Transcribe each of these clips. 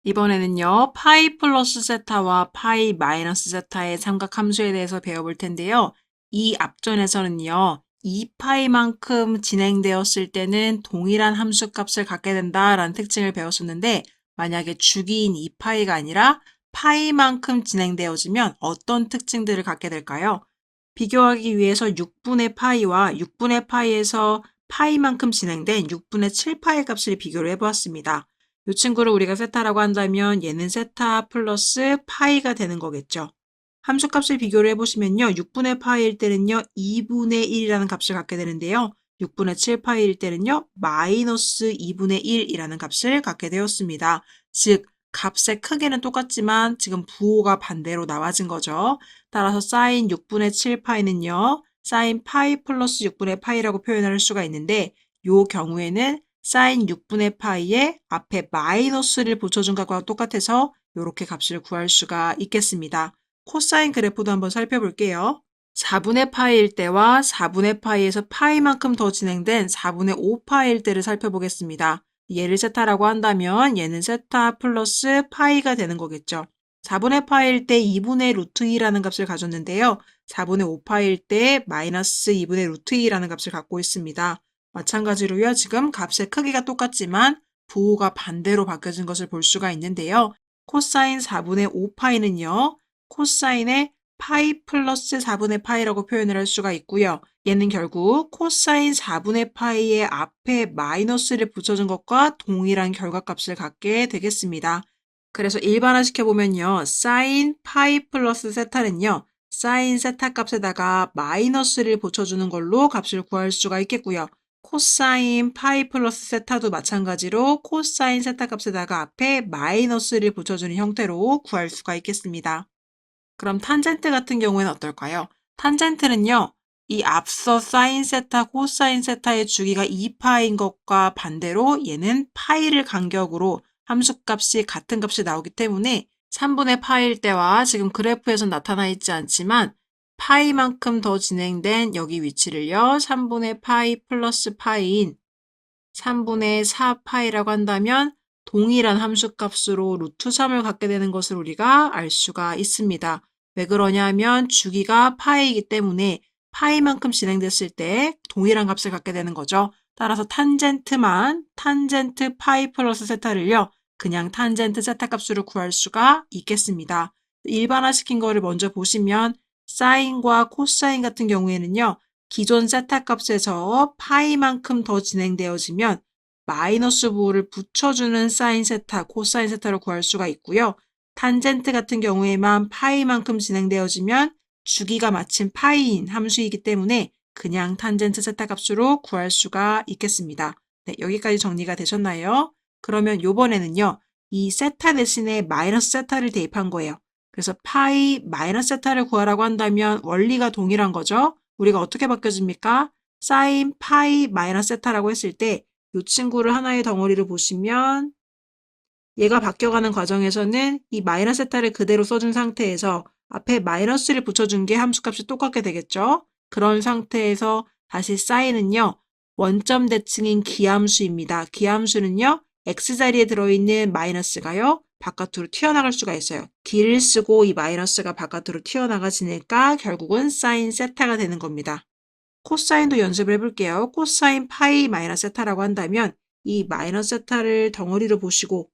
이번에는요, 파이 플러스 세타와 파이 마이너스 세타의 삼각함수에 대해서 배워볼 텐데요. 이 앞전에서는요, 2파이만큼 진행되었을 때는 동일한 함수값을 갖게 된다라는 특징을 배웠었는데, 만약에 주기인 2파이가 아니라 파이만큼 진행되어지면 어떤 특징들을 갖게 될까요? 비교하기 위해서 6분의 파이와 6분의 파이에서 파이만큼 진행된 6분의 7파이 값을 비교를 해보았습니다. 이 친구를 우리가 세타라고 한다면 얘는 세타 플러스 파이가 되는 거겠죠. 함수값을 비교를 해보시면요. 6분의 파이일 때는요. 2분의 1이라는 값을 갖게 되는데요. 6분의 7파이일 때는요. 마이너스 2분의 1이라는 값을 갖게 되었습니다. 즉, 값의 크기는 똑같지만 지금 부호가 반대로 나와진 거죠. 따라서 사인 6분의 7파이는요. 사인 파이 플러스 6분의 파이라고 표현할 수가 있는데 이 경우에는 사인 6분의 파이에 앞에 마이너스를 붙여준 것과 똑같아서 이렇게 값을 구할 수가 있겠습니다. 코사인 그래프도 한번 살펴볼게요. 4분의 파이일 때와 4분의 파이에서 파이만큼 더 진행된 4분의 5파이일 때를 살펴보겠습니다. 얘를 세타라고 한다면 얘는 세타 플러스 파이가 되는 거겠죠. 4분의 파이일 때 2분의 루트 2라는 값을 가졌는데요. 4분의 5파이일 때 마이너스 2분의 루트 2라는 값을 갖고 있습니다. 마찬가지로요. 지금 값의 크기가 똑같지만 부호가 반대로 바뀌어진 것을 볼 수가 있는데요. 코사인 4분의 5파이는요. 코사인의 파이 플러스 4분의 파이라고 표현을 할 수가 있고요. 얘는 결국 코사인 4분의 파이의 앞에 마이너스를 붙여준 것과 동일한 결과값을 갖게 되겠습니다. 그래서 일반화시켜보면요. 사인 파이 플러스 세타는요. 사인 세타 값에다가 마이너스를 붙여주는 걸로 값을 구할 수가 있겠고요. 코사인 파이 플러스 세타도 마찬가지로 코사인 세타 값에다가 앞에 마이너스를 붙여주는 형태로 구할 수가 있겠습니다. 그럼 탄젠트 같은 경우에는 어떨까요? 탄젠트는요. 이 앞서 사인 세타, 코사인 세타의 주기가 2파인 것과 반대로 얘는 파이를 간격으로 함수값이 같은 값이 나오기 때문에 3분의 파이일 때와 지금 그래프에서 나타나 있지 않지만 파이만큼 더 진행된 여기 위치를요. 3분의 파이 플러스 파이인 3분의 4파이라고 한다면 동일한 함수값으로 루트 3을 갖게 되는 것을 우리가 알 수가 있습니다. 왜 그러냐면 주기가 파이이기 때문에 파이만큼 진행됐을 때 동일한 값을 갖게 되는 거죠. 따라서 탄젠트 파이 플러스 세타를요. 그냥 탄젠트 세타 값으로 구할 수가 있겠습니다. 일반화시킨 거를 먼저 보시면 사인과 코사인 같은 경우에는요. 기존 세타 값에서 파이만큼 더 진행되어지면 마이너스 부호를 붙여주는 사인 세타, 코사인 세타를 구할 수가 있고요. 탄젠트 같은 경우에만 파이만큼 진행되어지면 주기가 마침 파이인 함수이기 때문에 그냥 탄젠트 세타 값으로 구할 수가 있겠습니다. 네, 여기까지 정리가 되셨나요? 그러면 요번에는요. 이 세타 대신에 마이너스 세타를 대입한 거예요. 그래서 파이 마이너스 세타를 구하라고 한다면 원리가 동일한 거죠. 우리가 어떻게 바뀌어집니까? 사인 파이 마이너스 세타라고 했을 때 이 친구를 하나의 덩어리로 보시면 얘가 바뀌어가는 과정에서는 이 마이너스 세타를 그대로 써준 상태에서 앞에 마이너스를 붙여준 게 함수값이 똑같게 되겠죠? 그런 상태에서 다시 사인은요. 원점 대칭인 기함수입니다. 기함수는요. x자리에 들어있는 마이너스가요. 바깥으로 튀어나갈 수가 있어요. D를 쓰고 이 마이너스가 바깥으로 튀어나가지니까 결국은 사인 세타가 되는 겁니다. 코사인도 연습을 해볼게요. 코사인 파이 마이너스 세타라고 한다면 이 마이너스 세타를 덩어리로 보시고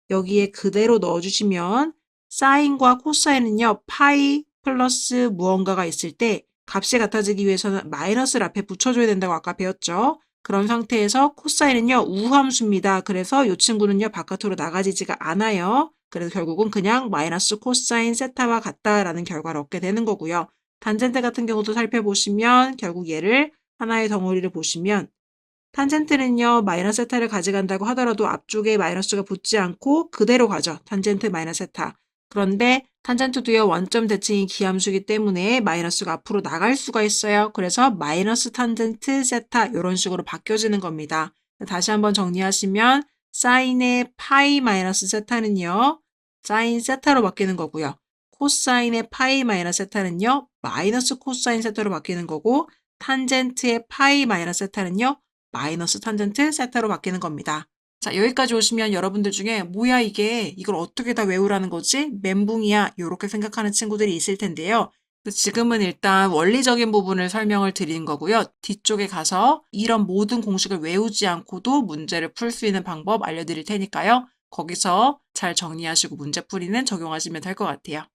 여기에 그대로 넣어주시면 사인과 코사인은요. 파이 플러스 무언가가 있을 때 값이 같아지기 위해서는 마이너스를 앞에 붙여줘야 된다고 아까 배웠죠. 그런 상태에서 코사인은요. 우함수입니다. 그래서 이 친구는요. 바깥으로 나가지지가 않아요. 그래서 결국은 그냥 마이너스 코사인 세타와 같다라는 결과를 얻게 되는 거고요. 탄젠트 같은 경우도 살펴보시면 결국 얘를 하나의 덩어리를 보시면 탄젠트는요. 마이너스 세타를 가져간다고 하더라도 앞쪽에 마이너스가 붙지 않고 그대로 가죠. 탄젠트 마이너스 세타. 그런데 탄젠트도요. 원점 대칭이 기함수이기 때문에 마이너스가 앞으로 나갈 수가 있어요. 그래서 마이너스 탄젠트 세타 이런 식으로 바뀌어지는 겁니다. 다시 한번 정리하시면 사인의 파이 마이너스 세타는요. 사인 세타로 바뀌는 거고요. 코사인의 파이 마이너스 세타는요. 마이너스 코사인 세타로 바뀌는 거고 탄젠트의 파이 마이너스 세타는요. 마이너스 탄젠트 세타로 바뀌는 겁니다. 자, 여기까지 오시면 여러분들 중에 뭐야 이게 이걸 어떻게 다 외우라는 거지? 멘붕이야 이렇게 생각하는 친구들이 있을 텐데요. 그래서 지금은 일단 원리적인 부분을 설명을 드리는 거고요. 뒤쪽에 가서 이런 모든 공식을 외우지 않고도 문제를 풀 수 있는 방법 알려드릴 테니까요. 거기서 잘 정리하시고 문제풀이는 적용하시면 될 것 같아요.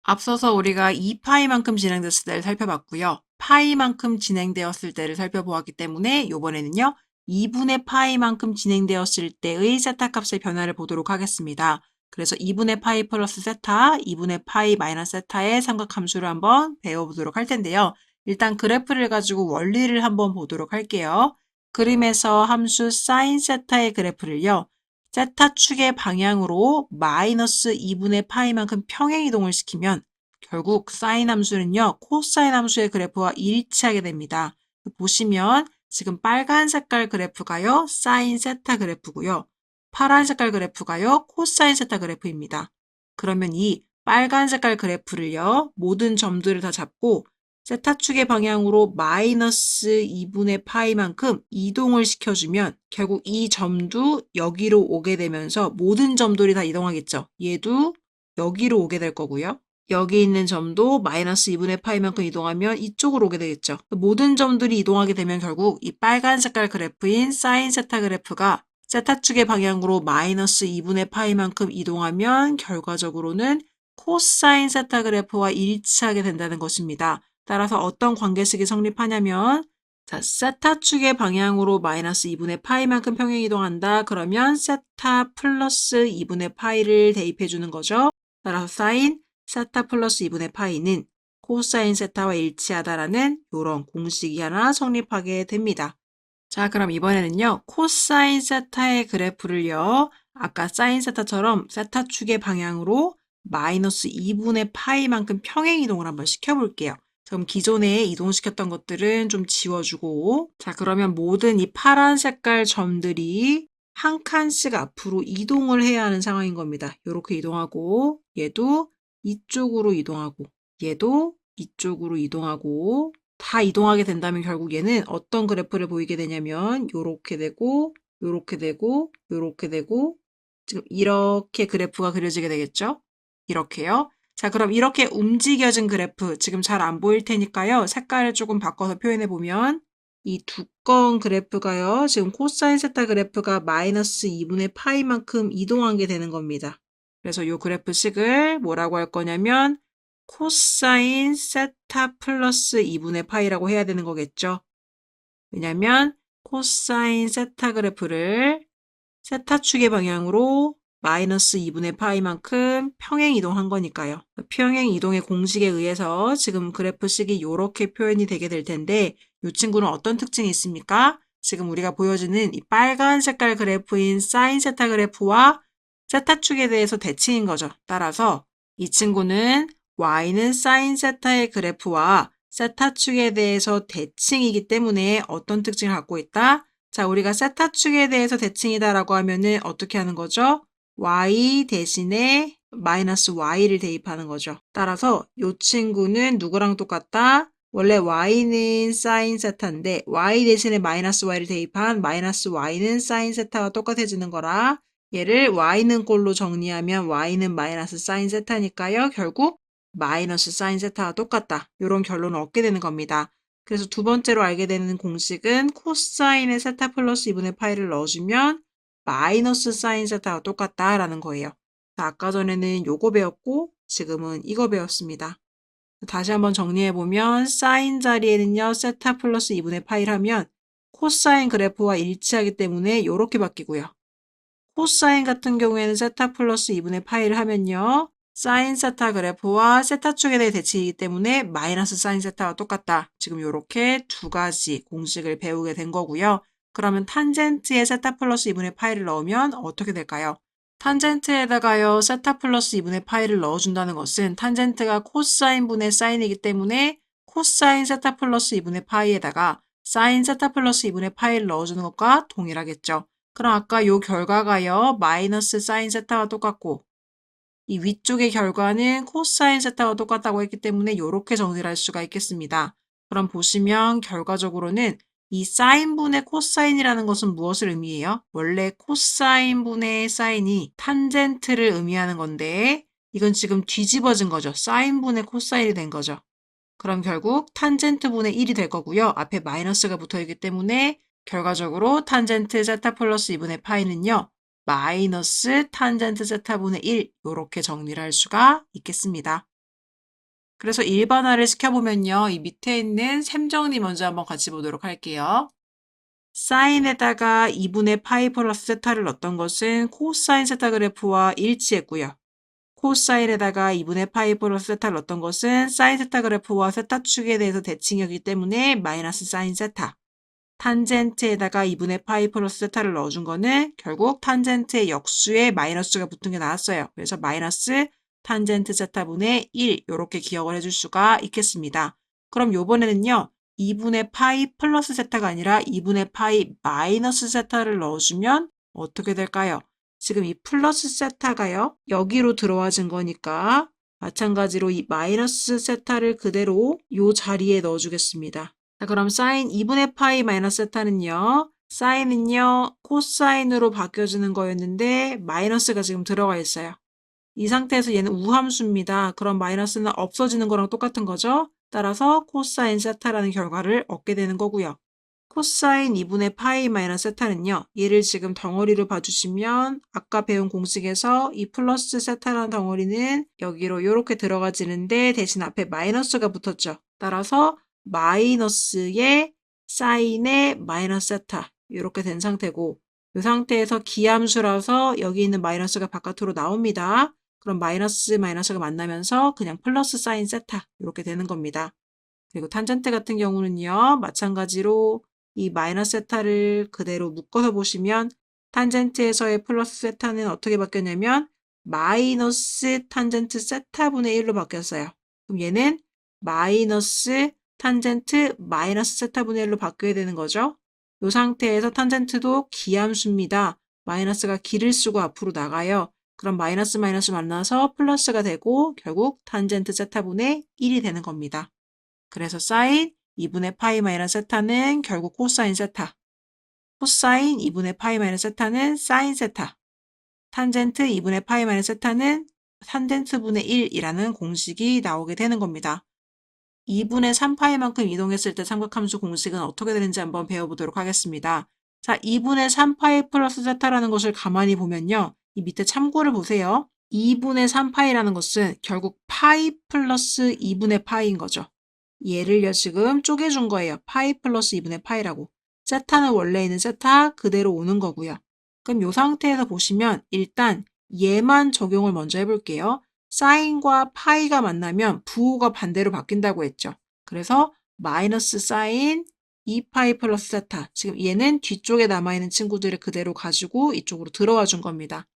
앞서서 우리가 2파이만큼 진행됐을 때를 살펴봤고요. 파이만큼 진행되었을 때를 살펴보았기 때문에 이번에는요. 2분의 파이만큼 진행되었을 때의 세타 값의 변화를 보도록 하겠습니다. 그래서 2분의 파이 플러스 세타, 2분의 파이 마이너스 세타의 삼각함수를 한번 배워보도록 할 텐데요. 일단 그래프를 가지고 원리를 한번 보도록 할게요. 그림에서 함수 사인 세타의 그래프를요. 세타 축의 방향으로 마이너스 2분의 파이만큼 평행 이동을 시키면 결국 사인 함수는요. 코사인 함수의 그래프와 일치하게 됩니다. 보시면 지금 빨간 색깔 그래프가요. 사인 세타 그래프고요. 파란 색깔 그래프가요. 코사인 세타 그래프입니다. 그러면 이 빨간 색깔 그래프를요. 모든 점들을 다 잡고 세타 축의 방향으로 마이너스 2분의 파이만큼 이동을 시켜주면 결국 이 점도 여기로 오게 되면서 모든 점들이 다 이동하겠죠. 얘도 여기로 오게 될 거고요. 여기 있는 점도 마이너스 2분의 파이만큼 이동하면 이쪽으로 오게 되겠죠. 모든 점들이 이동하게 되면 결국 이 빨간 색깔 그래프인 사인 세타 그래프가 세타 축의 방향으로 마이너스 2분의 파이만큼 이동하면 결과적으로는 코사인 세타 그래프와 일치하게 된다는 것입니다. 따라서 어떤 관계식이 성립하냐면 자, 세타 축의 방향으로 마이너스 2분의 파이만큼 평행 이동한다. 그러면 세타 플러스 2분의 파이를 대입해 주는 거죠. 따라서 사인 세타 플러스 2분의 파이는 코사인 세타와 일치하다라는 이런 공식이 하나 성립하게 됩니다. 자, 그럼 이번에는요. 코사인 세타의 그래프를요. 아까 사인 세타처럼 세타 축의 방향으로 마이너스 2분의 파이만큼 평행 이동을 한번 시켜볼게요. 그럼 기존에 이동시켰던 것들은 좀 지워주고 자, 그러면 모든 이 파란 색깔 점들이 한 칸씩 앞으로 이동을 해야 하는 상황인 겁니다. 이렇게 이동하고 얘도 이쪽으로 이동하고 얘도 이쪽으로 이동하고 다 이동하게 된다면 결국 얘는 어떤 그래프를 보이게 되냐면 요렇게 되고 요렇게 되고 요렇게 되고 지금 이렇게 그래프가 그려지게 되겠죠? 이렇게요. 자, 그럼 이렇게 움직여진 그래프 지금 잘 안 보일 테니까요. 색깔을 조금 바꿔서 표현해 보면 이 두꺼운 그래프가요. 지금 코사인 세타 그래프가 마이너스 2분의 파이만큼 이동한 게 되는 겁니다. 그래서 이 그래프식을 뭐라고 할 거냐면 코사인 세타 플러스 2분의 파이라고 해야 되는 거겠죠. 왜냐면 코사인 세타 그래프를 세타 축의 방향으로 마이너스 2분의 파이만큼 평행 이동한 거니까요. 평행 이동의 공식에 의해서 지금 그래프식이 이렇게 표현이 되게 될 텐데 이 친구는 어떤 특징이 있습니까? 지금 우리가 보여주는 이 빨간 색깔 그래프인 사인 세타 그래프와 세타 축에 대해서 대칭인 거죠. 따라서 이 친구는 y는 사인 세타의 그래프와 세타 축에 대해서 대칭이기 때문에 어떤 특징을 갖고 있다? 자, 우리가 세타 축에 대해서 대칭이다라고 하면은 어떻게 하는 거죠? y 대신에 마이너스 y를 대입하는 거죠. 따라서 이 친구는 누구랑 똑같다? 원래 y는 사인 세타인데 y 대신에 마이너스 y를 대입한 마이너스 y는 사인 세타와 똑같아지는 거라 얘를 y는 꼴로 정리하면 y는 마이너스 사인 세타니까요. 결국 마이너스 사인 세타와 똑같다. 이런 결론을 얻게 되는 겁니다. 그래서 두 번째로 알게 되는 공식은 코사인의 세타 플러스 2분의 파이를 넣어주면 마이너스 사인 세타와 똑같다라는 거예요. 아까 전에는 요거 배웠고 지금은 이거 배웠습니다. 다시 한번 정리해보면 사인 자리에는요. 세타 플러스 2분의 파이를 하면 코사인 그래프와 일치하기 때문에 이렇게 바뀌고요. 코사인 같은 경우에는 세타 플러스 2분의 파이를 하면요. 사인 세타 그래프와 세타 축에 대해 대칭이기 때문에 마이너스 사인 세타와 똑같다. 지금 이렇게 두 가지 공식을 배우게 된 거고요. 그러면 탄젠트에 세타 플러스 2분의 파이를 넣으면 어떻게 될까요? 탄젠트에다가요. 세타 플러스 2분의 파이를 넣어준다는 것은 탄젠트가 코사인 분의 사인이기 때문에 코사인 세타 플러스 2분의 파이에다가 사인 세타 플러스 2분의 파이를 넣어주는 것과 동일하겠죠. 그럼 아까 요 결과가요. 마이너스 사인 세타와 똑같고 이 위쪽의 결과는 코사인 세타와 똑같다고 했기 때문에 이렇게 정리를 할 수가 있겠습니다. 그럼 보시면 결과적으로는 이 사인분의 코사인이라는 것은 무엇을 의미해요? 원래 코사인분의 사인이 탄젠트를 의미하는 건데 이건 지금 뒤집어진 거죠. 사인분의 코사인이 된 거죠. 그럼 결국 탄젠트분의 1이 될 거고요. 앞에 마이너스가 붙어있기 때문에 결과적으로 탄젠트 제타 플러스 2분의 파이는요. 마이너스 탄젠트 제타분의 1 이렇게 정리를 할 수가 있겠습니다. 그래서 일반화를 시켜보면요. 이 밑에 있는 셈 정리 먼저 한번 같이 보도록 할게요. 사인에다가 2분의 파이 플러스 세타를 넣었던 것은 코사인 세타 그래프와 일치했고요. 코사인에다가 2분의 파이 플러스 세타를 넣었던 것은 사인 세타 그래프와 세타 축에 대해서 대칭이었기 때문에 마이너스 사인 세타. 탄젠트에다가 2분의 파이 플러스 세타를 넣어준 거는 결국 탄젠트의 역수에 마이너스가 붙은 게 나왔어요. 그래서 마이너스 탄젠트 세타분의 1 이렇게 기억을 해줄 수가 있겠습니다. 그럼 요번에는요. 2분의 파이 플러스 세타가 아니라 2분의 파이 마이너스 세타를 넣어주면 어떻게 될까요? 지금 이 플러스 세타가요. 여기로 들어와진 거니까 마찬가지로 이 마이너스 세타를 그대로 이 자리에 넣어주겠습니다. 자, 그럼 사인 2분의 파이 마이너스 세타는요. 사인은요. 코사인으로 바뀌어지는 거였는데 마이너스가 지금 들어가 있어요. 이 상태에서 얘는 우함수입니다. 그럼 마이너스는 없어지는 거랑 똑같은 거죠. 따라서 코사인 세타라는 결과를 얻게 되는 거고요. 코사인 2분의 파이 마이너스 세타는요. 얘를 지금 덩어리로 봐주시면 아까 배운 공식에서 이 플러스 세타라는 덩어리는 여기로 이렇게 들어가지는데 대신 앞에 마이너스가 붙었죠. 따라서 마이너스의 사인의 마이너스 세타 이렇게 된 상태고 이 상태에서 기함수라서 여기 있는 마이너스가 바깥으로 나옵니다. 그럼 마이너스 마이너스가 만나면서 그냥 플러스 사인 세타 이렇게 되는 겁니다. 그리고 탄젠트 같은 경우는요. 마찬가지로 이 마이너스 세타를 그대로 묶어서 보시면 탄젠트에서의 플러스 세타는 어떻게 바뀌었냐면 마이너스 탄젠트 세타분의 1로 바뀌었어요. 그럼 얘는 마이너스 탄젠트 마이너스 세타분의 1로 바뀌어야 되는 거죠. 이 상태에서 탄젠트도 기함수입니다. 마이너스가 기를 쓰고 앞으로 나가요. 그럼 마이너스 마이너스 만나서 플러스가 되고 결국 탄젠트 세타분의 1이 되는 겁니다. 그래서 사인 2분의 파이 마이너스 세타는 결국 코사인 세타. 코사인 2분의 파이 마이너스 세타는 사인 세타. 탄젠트 2분의 파이 마이너스 세타는 탄젠트분의 1이라는 공식이 나오게 되는 겁니다. 2분의 3파이만큼 이동했을 때 삼각함수 공식은 어떻게 되는지 한번 배워보도록 하겠습니다. 자, 2분의 3파이 플러스 세타라는 것을 가만히 보면요. 이 밑에 참고를 보세요. 2분의 3파이라는 것은 결국 파이 플러스 2분의 파이인 거죠. 얘를요 지금 쪼개준 거예요. 파이 플러스 2분의 파이라고. 세타는 원래 있는 세타 그대로 오는 거고요. 그럼 이 상태에서 보시면 일단 얘만 적용을 먼저 해볼게요. 사인과 파이가 만나면 부호가 반대로 바뀐다고 했죠. 그래서 마이너스 사인 2파이 플러스 세타. 지금 얘는 뒤쪽에 남아있는 친구들을 그대로 가지고 이쪽으로 들어와 준 겁니다.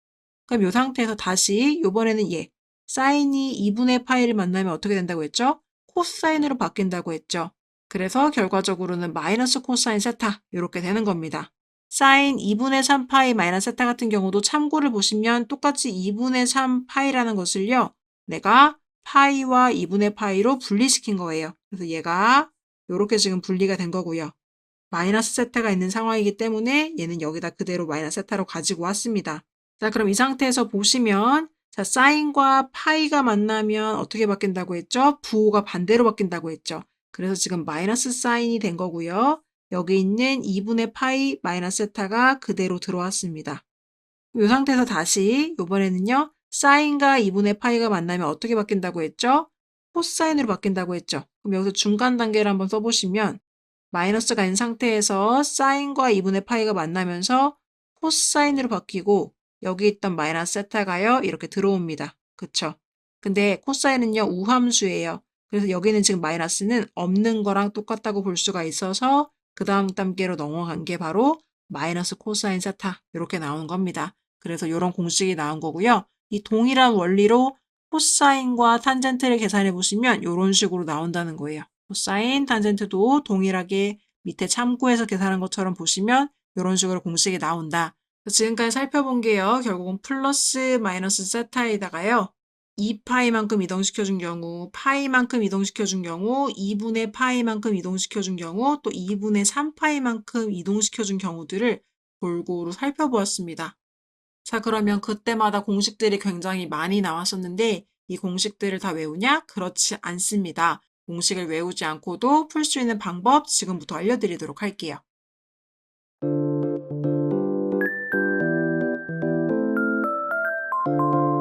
그럼 이 상태에서 다시 이번에는 얘. 사인이 2분의 파이를 만나면 어떻게 된다고 했죠? 코사인으로 바뀐다고 했죠. 그래서 결과적으로는 마이너스 코사인 세타 이렇게 되는 겁니다. 사인 2분의 3파이 마이너스 세타 같은 경우도 참고를 보시면 똑같이 2분의 3파이라는 것을요. 내가 파이와 2분의 파이로 분리시킨 거예요. 그래서 얘가 이렇게 지금 분리가 된 거고요. 마이너스 세타가 있는 상황이기 때문에 얘는 여기다 그대로 마이너스 세타로 가지고 왔습니다. 자, 그럼 이 상태에서 보시면 자, 사인과 파이가 만나면 어떻게 바뀐다고 했죠? 부호가 반대로 바뀐다고 했죠. 그래서 지금 마이너스 사인이 된 거고요. 여기 있는 2분의 파이 마이너스 세타가 그대로 들어왔습니다. 이 상태에서 다시 이번에는요. 사인과 2분의 파이가 만나면 어떻게 바뀐다고 했죠? 코사인으로 바뀐다고 했죠. 그럼 여기서 중간 단계를 한번 써보시면 마이너스가 있는 상태에서 사인과 2분의 파이가 만나면서 코사인으로 바뀌고 여기 있던 마이너스 세타가요. 이렇게 들어옵니다. 그쵸? 근데 코사인은요. 우함수예요. 그래서 여기는 지금 마이너스는 없는 거랑 똑같다고 볼 수가 있어서 그 다음 단계로 넘어간 게 바로 마이너스 코사인 세타 이렇게 나오는 겁니다. 그래서 이런 공식이 나온 거고요. 이 동일한 원리로 코사인과 탄젠트를 계산해 보시면 이런 식으로 나온다는 거예요. 코사인, 탄젠트도 동일하게 밑에 참고해서 계산한 것처럼 보시면 이런 식으로 공식이 나온다. 지금까지 살펴본 게요. 결국은 플러스 마이너스 세타에다가요. 2파이만큼 이동시켜준 경우, 파이만큼 이동시켜준 경우, 2분의 파이만큼 이동시켜준 경우, 또 2분의 3파이만큼 이동시켜준 경우들을 골고루 살펴보았습니다. 자, 그러면 그때마다 공식들이 굉장히 많이 나왔었는데 이 공식들을 다 외우냐? 그렇지 않습니다. 공식을 외우지 않고도 풀 수 있는 방법 지금부터 알려드리도록 할게요.